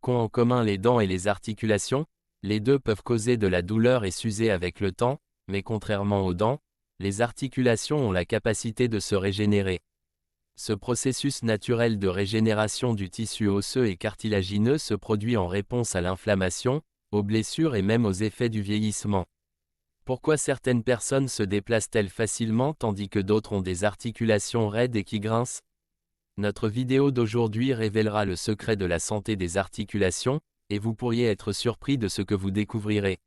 Qu'ont en commun les dents et les articulations? Les deux peuvent causer de la douleur et s'user avec le temps, mais contrairement aux dents, les articulations ont la capacité de se régénérer. Ce processus naturel de régénération du tissu osseux et cartilagineux se produit en réponse à l'inflammation, aux blessures et même aux effets du vieillissement. Pourquoi certaines personnes se déplacent-elles facilement tandis que d'autres ont des articulations raides et qui grincent? Notre vidéo d'aujourd'hui révélera le secret de la santé des articulations, et vous pourriez être surpris de ce que vous découvrirez.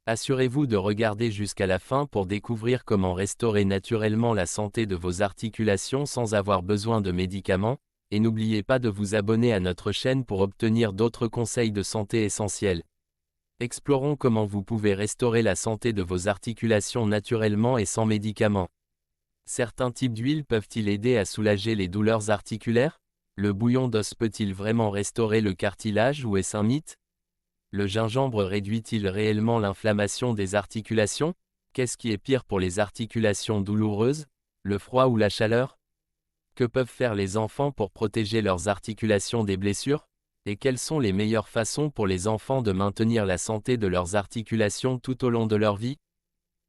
Assurez-vous de regarder jusqu'à la fin pour découvrir comment restaurer naturellement la santé de vos articulations sans avoir besoin de médicaments, et n'oubliez pas de vous abonner à notre chaîne pour obtenir d'autres conseils de santé essentiels. Explorons comment vous pouvez restaurer la santé de vos articulations naturellement et sans médicaments. Certains types d'huiles peuvent-ils aider à soulager les douleurs articulaires? Le bouillon d'os peut-il vraiment restaurer le cartilage ou est-ce un mythe? Le gingembre réduit-il réellement l'inflammation des articulations? Qu'est-ce qui est pire pour les articulations douloureuses, le froid ou la chaleur? Que peuvent faire les enfants pour protéger leurs articulations des blessures? Et quelles sont les meilleures façons pour les enfants de maintenir la santé de leurs articulations tout au long de leur vie?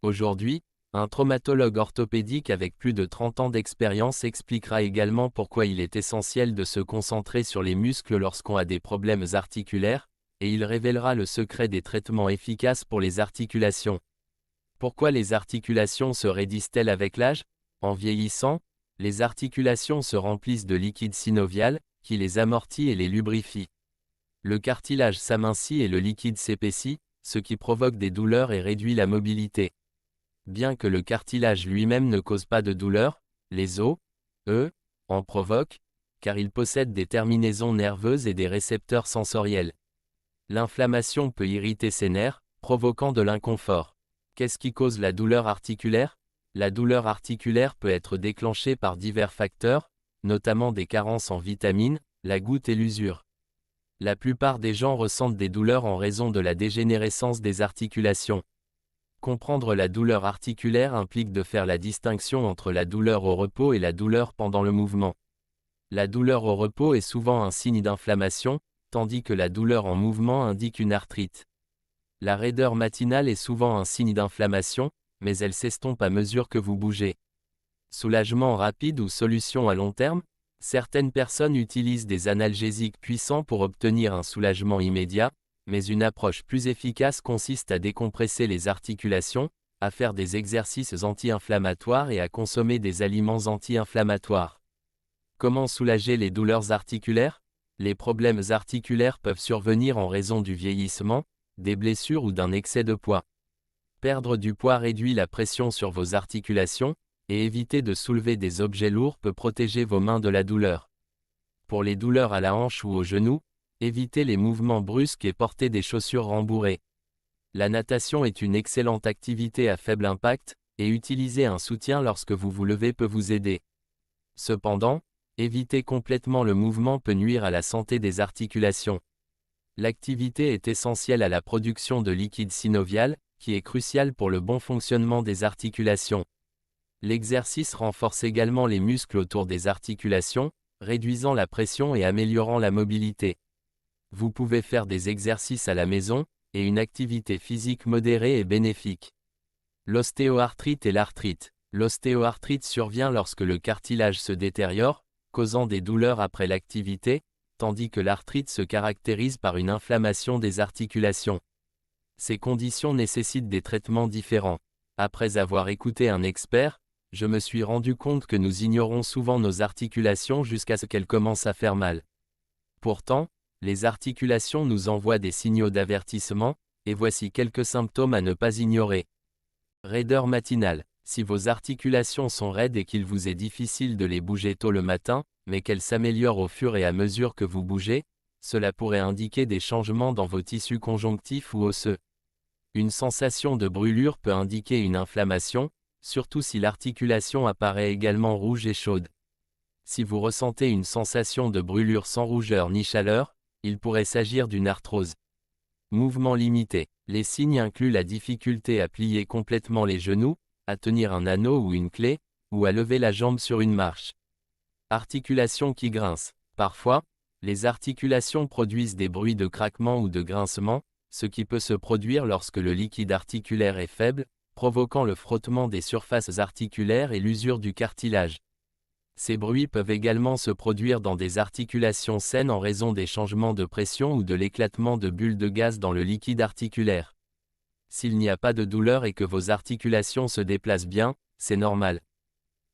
Aujourd'hui, un traumatologue orthopédique avec plus de 30 ans d'expérience expliquera également pourquoi il est essentiel de se concentrer sur les muscles lorsqu'on a des problèmes articulaires, et il révélera le secret des traitements efficaces pour les articulations. Pourquoi les articulations se raidissent-elles avec l'âge? En vieillissant, les articulations se remplissent de liquide synovial, qui les amortit et les lubrifie. Le cartilage s'amincit et le liquide s'épaissit, ce qui provoque des douleurs et réduit la mobilité. Bien que le cartilage lui-même ne cause pas de douleur, les os, eux, en provoquent, car ils possèdent des terminaisons nerveuses et des récepteurs sensoriels. L'inflammation peut irriter ces nerfs, provoquant de l'inconfort. Qu'est-ce qui cause la douleur articulaire? La douleur articulaire peut être déclenchée par divers facteurs, notamment des carences en vitamines, la goutte et l'usure. La plupart des gens ressentent des douleurs en raison de la dégénérescence des articulations. Comprendre la douleur articulaire implique de faire la distinction entre la douleur au repos et la douleur pendant le mouvement. La douleur au repos est souvent un signe d'inflammation, tandis que la douleur en mouvement indique une arthrite. La raideur matinale est souvent un signe d'inflammation, mais elle s'estompe à mesure que vous bougez. Soulagement rapide ou solution à long terme? Certaines personnes utilisent des analgésiques puissants pour obtenir un soulagement immédiat, mais une approche plus efficace consiste à décompresser les articulations, à faire des exercices anti-inflammatoires et à consommer des aliments anti-inflammatoires. Comment soulager les douleurs articulaires? Les problèmes articulaires peuvent survenir en raison du vieillissement, des blessures ou d'un excès de poids. Perdre du poids réduit la pression sur vos articulations, et éviter de soulever des objets lourds peut protéger vos mains de la douleur. Pour les douleurs à la hanche ou au genou, évitez les mouvements brusques et portez des chaussures rembourrées. La natation est une excellente activité à faible impact, et utiliser un soutien lorsque vous vous levez peut vous aider. Cependant, éviter complètement le mouvement peut nuire à la santé des articulations. L'activité est essentielle à la production de liquide synovial, qui est crucial pour le bon fonctionnement des articulations. L'exercice renforce également les muscles autour des articulations, réduisant la pression et améliorant la mobilité. Vous pouvez faire des exercices à la maison, et une activité physique modérée est bénéfique. L'ostéoarthrite et l'arthrite. L'ostéoarthrite survient lorsque le cartilage se détériore, causant des douleurs après l'activité, tandis que l'arthrite se caractérise par une inflammation des articulations. Ces conditions nécessitent des traitements différents. Après avoir écouté un expert, je me suis rendu compte que nous ignorons souvent nos articulations jusqu'à ce qu'elles commencent à faire mal. Pourtant, les articulations nous envoient des signaux d'avertissement, et voici quelques symptômes à ne pas ignorer. Raideur matinale. Si vos articulations sont raides et qu'il vous est difficile de les bouger tôt le matin, mais qu'elles s'améliorent au fur et à mesure que vous bougez, cela pourrait indiquer des changements dans vos tissus conjonctifs ou osseux. Une sensation de brûlure peut indiquer une inflammation, surtout si l'articulation apparaît également rouge et chaude. Si vous ressentez une sensation de brûlure sans rougeur ni chaleur, il pourrait s'agir d'une arthrose. Mouvement limité. Les signes incluent la difficulté à plier complètement les genoux, à tenir un anneau ou une clé, ou à lever la jambe sur une marche. Articulations qui grincent. Parfois, Les articulations produisent des bruits de craquement ou de grincement, ce qui peut se produire lorsque le liquide articulaire est faible, provoquant le frottement des surfaces articulaires et l'usure du cartilage. Ces bruits peuvent également se produire dans des articulations saines en raison des changements de pression ou de l'éclatement de bulles de gaz dans le liquide articulaire. S'il n'y a pas de douleur et que vos articulations se déplacent bien, c'est normal.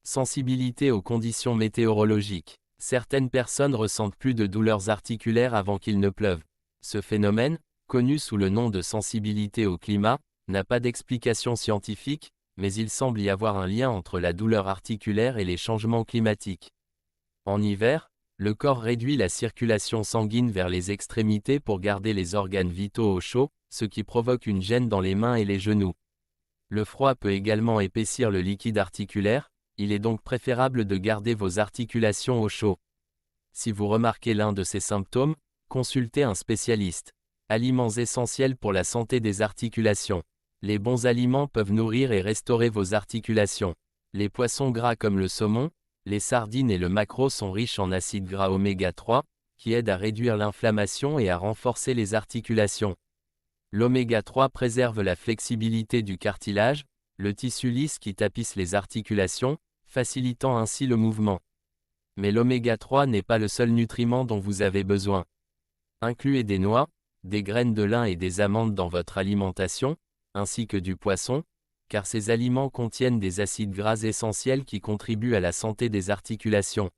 Sensibilité aux conditions météorologiques. Certaines personnes ressentent plus de douleurs articulaires avant qu'il ne pleuve. Ce phénomène, connu sous le nom de sensibilité au climat, n'a pas d'explication scientifique, mais il semble y avoir un lien entre la douleur articulaire et les changements climatiques. En hiver, le corps réduit la circulation sanguine vers les extrémités pour garder les organes vitaux au chaud, ce qui provoque une gêne dans les mains et les genoux. Le froid peut également épaissir le liquide articulaire, il est donc préférable de garder vos articulations au chaud. Si vous remarquez l'un de ces symptômes, consultez un spécialiste. Aliments essentiels pour la santé des articulations. Les bons aliments peuvent nourrir et restaurer vos articulations. Les poissons gras comme le saumon, les sardines et le maquereau sont riches en acides gras oméga 3, qui aident à réduire l'inflammation et à renforcer les articulations. L'oméga 3 préserve la flexibilité du cartilage, le tissu lisse qui tapisse les articulations, facilitant ainsi le mouvement. Mais l'oméga 3 n'est pas le seul nutriment dont vous avez besoin. Incluez des noix, des graines de lin et des amandes dans votre alimentation, ainsi que du poisson, car ces aliments contiennent des acides gras essentiels qui contribuent à la santé des articulations.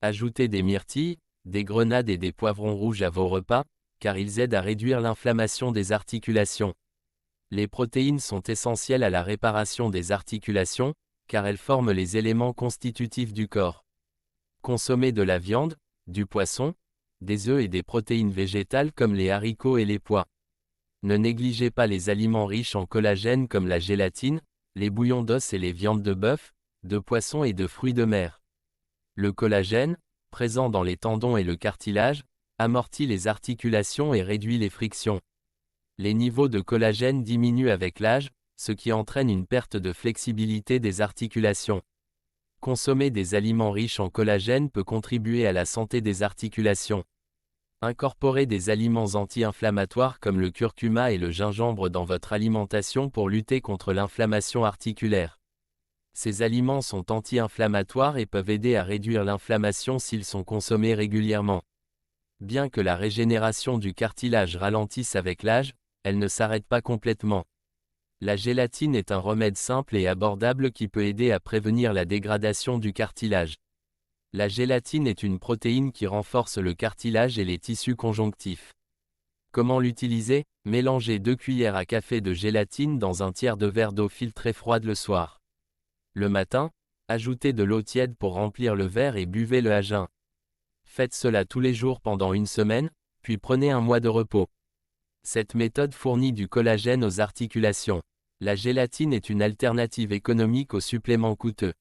Ajoutez des myrtilles, des grenades et des poivrons rouges à vos repas, car ils aident à réduire l'inflammation des articulations. Les protéines sont essentielles à la réparation des articulations, car elles forment les éléments constitutifs du corps. Consommez de la viande, du poisson, des œufs et des protéines végétales comme les haricots et les pois. Ne négligez pas les aliments riches en collagène comme la gélatine, les bouillons d'os et les viandes de bœuf, de poisson et de fruits de mer. Le collagène, présent dans les tendons et le cartilage, amortit les articulations et réduit les frictions. Les niveaux de collagène diminuent avec l'âge, ce qui entraîne une perte de flexibilité des articulations. Consommer des aliments riches en collagène peut contribuer à la santé des articulations. Incorporez des aliments anti-inflammatoires comme le curcuma et le gingembre dans votre alimentation pour lutter contre l'inflammation articulaire. Ces aliments sont anti-inflammatoires et peuvent aider à réduire l'inflammation s'ils sont consommés régulièrement. Bien que la régénération du cartilage ralentisse avec l'âge, elle ne s'arrête pas complètement. La gélatine est un remède simple et abordable qui peut aider à prévenir la dégradation du cartilage. La gélatine est une protéine qui renforce le cartilage et les tissus conjonctifs. Comment l'utiliser? Mélangez 2 cuillères à café de gélatine dans un tiers de verre d'eau filtrée froide le soir. Le matin, ajoutez de l'eau tiède pour remplir le verre et buvez-le à jeun. Faites cela tous les jours pendant une semaine, puis prenez un mois de repos. Cette méthode fournit du collagène aux articulations. La gélatine est une alternative économique aux suppléments coûteux.